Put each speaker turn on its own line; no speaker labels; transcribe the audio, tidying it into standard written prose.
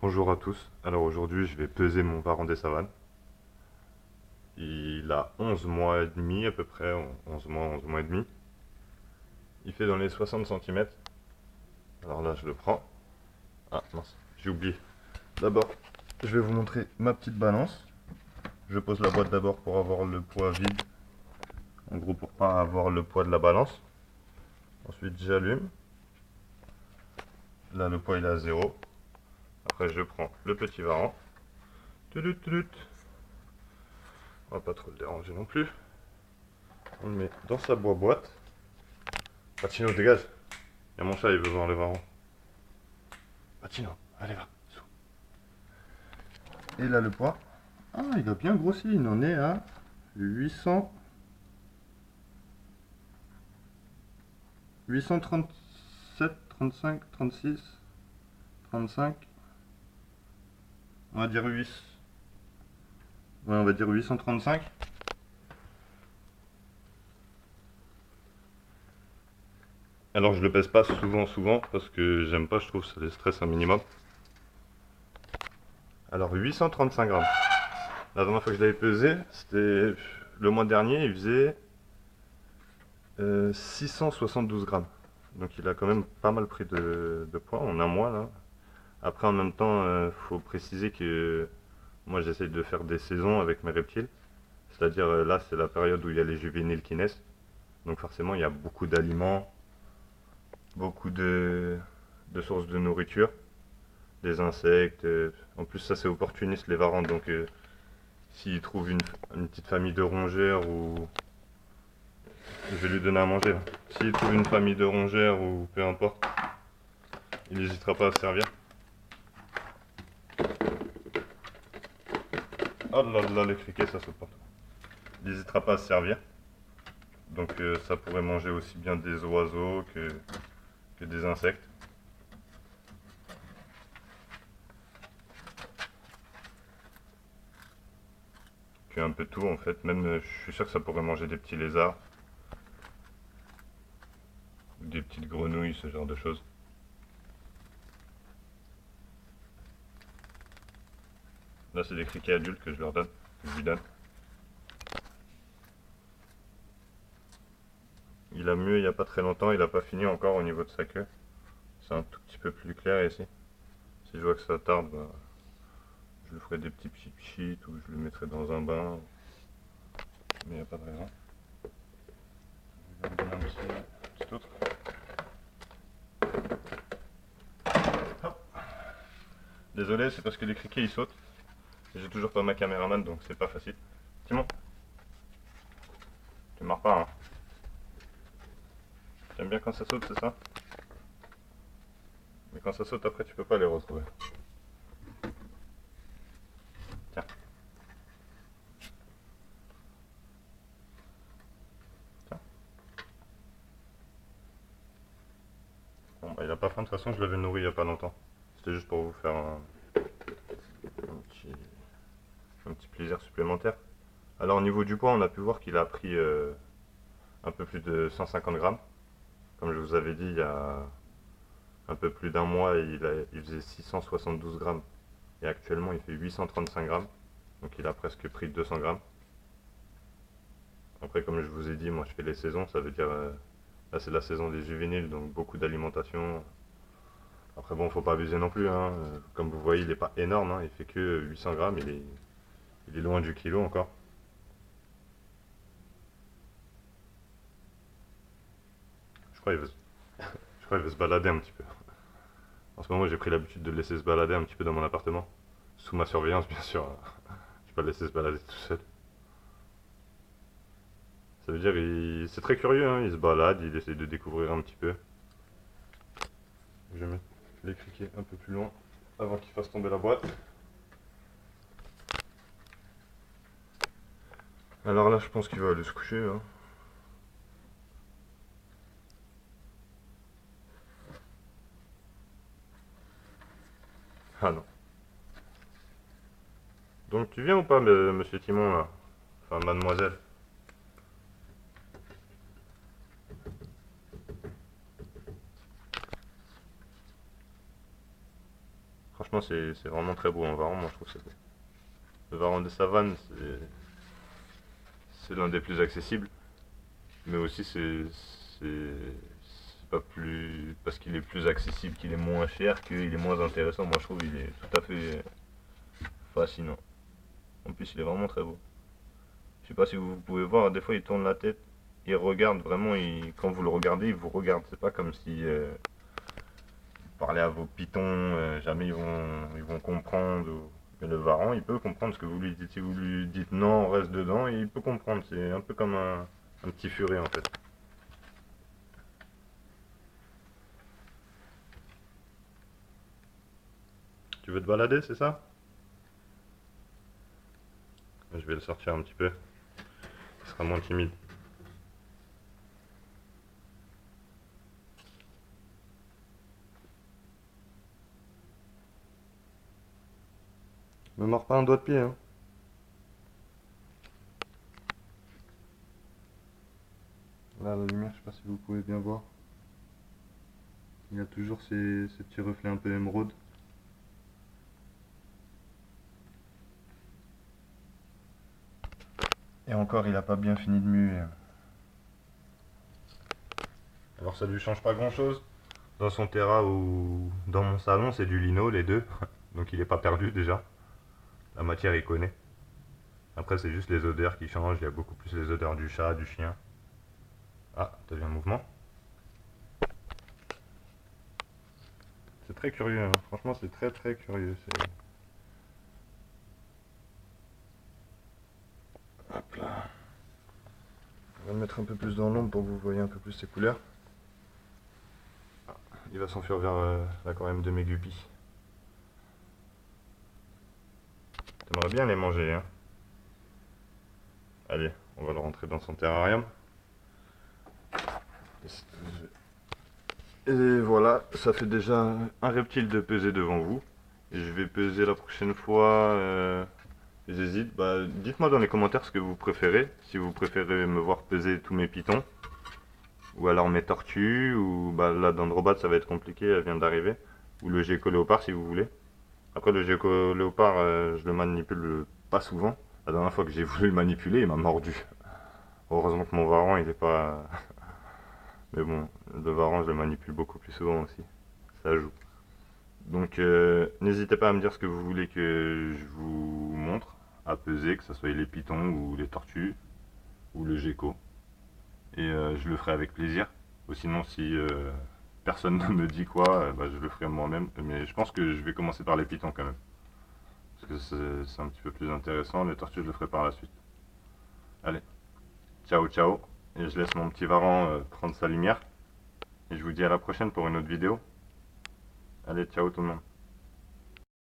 Bonjour à tous. Alors aujourd'hui, je vais peser mon Varan des savanes. Il a 11 mois et demi à peu près, 11 mois et demi. Il fait dans les 60 centimètres. Alors là, je le prends. Ah mince, j'ai oublié. D'abord, je vais vous montrer ma petite balance. Je pose la boîte d'abord pour avoir le poids vide. En gros, pour pas avoir le poids de la balance. Ensuite, j'allume. Là, le poids il est à 0. Après, je prends le petit Varan. Tudut, tudut. On va pas trop le déranger non plus. On le met dans sa boîte. Patino, dégage. Il y a mon chat, il veut voir le Varan. Patino, allez va. Et là, le poids. Ah, il a bien grossi. Il en est à 800. 837, 35, 36, 35. On va dire 8. Ouais, on va dire 835. Alors, je le pèse pas souvent parce que j'aime pas, je trouve ça les stresse un minimum. Alors, 835 grammes. La dernière fois que je l'avais pesé, c'était le mois dernier, il faisait 672 grammes. Donc il a quand même pas mal pris de poids en un mois là. Après en même temps, faut préciser que moi j'essaye de faire des saisons avec mes reptiles. C'est-à-dire là c'est la période où il y a les juvéniles qui naissent. Donc forcément il y a beaucoup d'aliments, beaucoup de sources de nourriture, des insectes. En plus ça c'est opportuniste les varans. Donc s'ils trouvent une petite famille de rongeurs ou je vais lui donner à manger là. S'il trouve une famille de rongeurs ou peu importe, il n'hésitera pas à se servir. Oh là là, les criquets, ça saute partout. Il n'hésitera pas à se servir. Donc ça pourrait manger aussi bien des oiseaux que des insectes. Que un peu tout en fait. Même je suis sûr que ça pourrait manger des petits lézards. Ou des petites grenouilles, ce genre de choses. Là c'est des criquets adultes que je leur donne. Que je lui donne. Il a mué il n'y a pas très longtemps, il n'a pas fini encore au niveau de sa queue. C'est un tout petit peu plus clair ici. Si je vois que ça tarde, bah, je lui ferai des petits pchit ou je le mettrai dans un bain. Mais il n'y a pas de raison. Je vais lui donner un petit autre. Hop. Désolé, c'est parce que les criquets ils sautent. J'ai toujours pas ma caméraman donc c'est pas facile. Timon, tu marres pas hein. T'aimes bien quand ça saute, c'est ça? Mais quand ça saute après tu peux pas les retrouver. Tiens. Tiens. Bon bah il a pas faim de toute façon, je l'avais nourri il y a pas longtemps. C'était juste pour vous faire petit, un petit plaisir supplémentaire. Alors au niveau du poids, on a pu voir qu'il a pris un peu plus de 150 grammes. Comme je vous avais dit, il y a un peu plus d'un mois, il faisait 672 grammes. Et actuellement, il fait 835 grammes. Donc il a presque pris 200 grammes. Après, comme je vous ai dit, moi je fais les saisons. Ça veut dire, là c'est la saison des juvéniles, donc beaucoup d'alimentation. Après bon, faut pas abuser non plus, hein. Comme vous voyez, il n'est pas énorme, hein. Il fait que 800 grammes. Il est loin du kilo encore. Je crois qu'il veut, je crois qu'il veut se balader un petit peu. En ce moment, j'ai pris l'habitude de le laisser se balader un petit peu dans mon appartement. Sous ma surveillance, bien sûr. Je vais pas le laisser se balader tout seul. Ça veut dire, c'est très curieux, hein. Il se balade, il essaie de découvrir un petit peu. Je vais mettre les criquets un peu plus loin avant qu'il fasse tomber la boîte. Alors là, je pense qu'il va aller se coucher, hein. Ah non. Donc tu viens ou pas, monsieur Timon, là? Enfin, mademoiselle. Franchement, c'est vraiment très beau en varan, moi je trouve que c'est beau. Le varan de savane, c'est l'un des plus accessibles, mais aussi c'est pas plus parce qu'il est plus accessible, qu'il est moins cher, qu'il est moins intéressant. Moi je trouve qu'il est tout à fait fascinant. En plus, il est vraiment très beau. Je sais pas si vous pouvez voir, des fois il tourne la tête, il regarde vraiment, quand vous le regardez, il vous regarde. C'est pas comme si vous parlez à vos pitons, jamais ils vont comprendre. Mais le varan, il peut comprendre ce que vous lui dites. Si vous lui dites non, reste dedans, il peut comprendre. C'est un peu comme un petit furet en fait. Tu veux te balader, c'est ça? Je vais le sortir un petit peu. Il sera moins timide. Me mords pas un doigt de pied, hein. Là, la lumière, je sais pas si vous pouvez bien voir. Il y a toujours ces petits reflets un peu émeraude. Et encore, il a pas bien fini de muer. Alors ça lui change pas grand chose. Dans son terrain ou dans mon salon, c'est du lino, les deux. Donc il est pas perdu déjà. La matière, il connaît. Après, c'est juste les odeurs qui changent. Il y a beaucoup plus les odeurs du chat, du chien. Ah, t'as vu un mouvement? C'est très curieux, hein. Franchement, c'est très très curieux. Hop là. On va le mettre un peu plus dans l'ombre pour que vous voyez un peu plus ses couleurs. Il va s'enfuir vers l'aquarium de mes guppies. T'aimerais bien les manger, hein? Allez, on va le rentrer dans son terrarium. Et voilà, ça fait déjà un reptile de peser devant vous. Et je vais peser la prochaine fois. J'hésite. Bah, dites-moi dans les commentaires ce que vous préférez. Si vous préférez me voir peser tous mes pitons. Ou alors mes tortues. Ou bah, là, Dendrobat, ça va être compliqué, elle vient d'arriver. Ou le gecko léopard si vous voulez. Après, le gecko léopard, je le manipule pas souvent. La dernière fois que j'ai voulu le manipuler, il m'a mordu. Heureusement que mon varan, il est pas. Mais bon, le varan, je le manipule beaucoup plus souvent aussi. Ça joue. Donc, n'hésitez pas à me dire ce que vous voulez que je vous montre à peser, que ce soit les pitons ou les tortues ou le gecko. Et je le ferai avec plaisir. Ou sinon, si personne ne me dit quoi, bah, je le ferai moi-même. Mais je pense que je vais commencer par les pitons quand même. Parce que c'est un petit peu plus intéressant. Les tortues, je le ferai par la suite. Allez, ciao ciao. Et je laisse mon petit varan prendre sa lumière. Et je vous dis à la prochaine pour une autre vidéo. Allez, ciao tout le monde.